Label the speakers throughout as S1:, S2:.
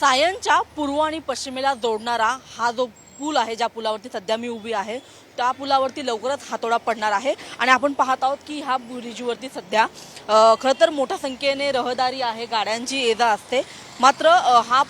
S1: सायनच्या पूर्व आणि पश्चिमेला जोडणारा हा जो पूल आहे, ज्या पुलावरती सध्या मी उभी आहे, त्या पुलावरती लवकरच हातोडा पडणार आहे। आणि आपण पाहत आहोत की ह्या ब्रिजवरती सध्या खरं तर मोठ्या संख्येने रहदारी आहे, गाड्यांची ये-जा असते। मात्र हा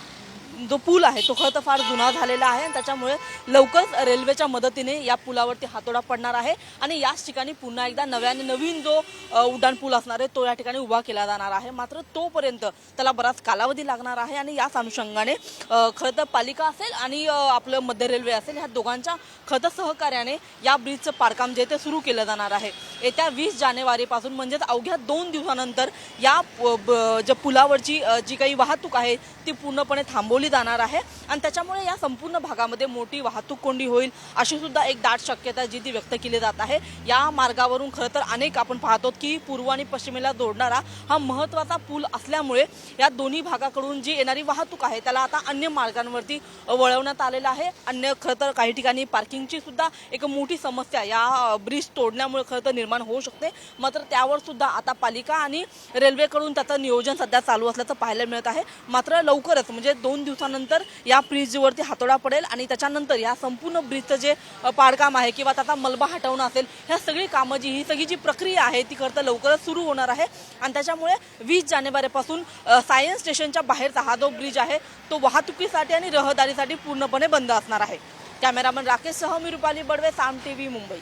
S1: जो पूल आहे तो खरं तर फार जुना झालेला आहे आणि त्याच्यामुळे लवकरच रेल्वेच्या मदतीने या पुलावरती हातोडा पडणार आहे आणि याच ठिकाणी पुन्हा एकदा नवीन जो उड्डाण पूल असणार आहे तो या ठिकाणी उभा केला जाणार आहे। मात्र तोपर्यंत त्याला बराच कालावधी लागणार आहे आणि याच अनुषंगाने खरं तर पालिका असेल आणि आपलं मध्य रेल्वे असेल, ह्या दोघांच्या खरं तर सहकार्याने या ब्रिजचं पाडकाम जे ते सुरू केलं जाणार आहे। येत्या 20 जानेवारीपासून म्हणजेच अवघ्या 2 दिवसानंतर या ज्या पुलावरची जी काही वाहतूक आहे ती पूर्णपणे थांबवली जाणार आहे आणि त्याच्यामुळे या संपूर्ण भागामध्ये मोठी वाहतूक कोंडी होईल अशी सुद्धा एक दाट शक्यता जी ती व्यक्त केली जात आहे। या मार्गावरून खरं तर अनेक आपण पाहतो की पूर्व आणि पश्चिमेला जोडणारा हा महत्त्वाचा पूल असल्यामुळे या दोन्ही भागाकडून जी येणारी वाहतूक आहे त्याला आता अन्य मार्गांवरती वळवण्यात आलेला आहे। अन्य खरं तर काही ठिकाणी पार्किंगची सुद्धा एक मोठी समस्या या ब्रिज तोडण्यामुळे खरं तर निर्माण होऊ शकते। मात्र त्यावर सुद्धा आता पालिका आणि रेल्वेकडून त्याचं नियोजन सध्या चालू असल्याचं पाहायला मिळत आहे। मात्र लवकरच म्हणजे 2 दिवसानंतर या ब्रिजवरती हातोडा पडेल आणि त्याच्यानंतर या संपूर्ण ब्रिजचं जे पाडकाम आहे किंवा त्याचा मलबा हटवणं असेल, ह्या सगळी कामं ही सगळी जी प्रक्रिया आहे ती खरं तर लवकरच सुरू होणार आहे आणि त्याच्यामुळे 20 जानेवारीपासून सायन्स स्टेशनच्या बाहेरचा हा जो ब्रिज आहे तो वाहतुकीसाठी आणि रहदारीसाठी पूर्णपणे बंद असणार आहे। कॅमेरामन राकेशसह मी रुपाली बडवे, साम टीव्ही, मुंबई।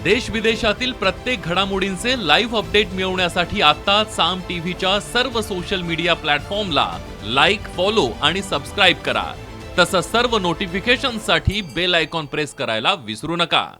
S2: देश विदेशातील प्रत्येक घडामोडींचे लाईव्ह अपडेट मिळवण्यासाठी आता साम टीव्हीच्या सर्व सोशल मीडिया प्लॅटफॉर्मला लाईक, फॉलो आणि सबस्क्राईब करा। तसंच सर्व नोटिफिकेशनसाठी बेल आयकॉन प्रेस करायला विसरू नका।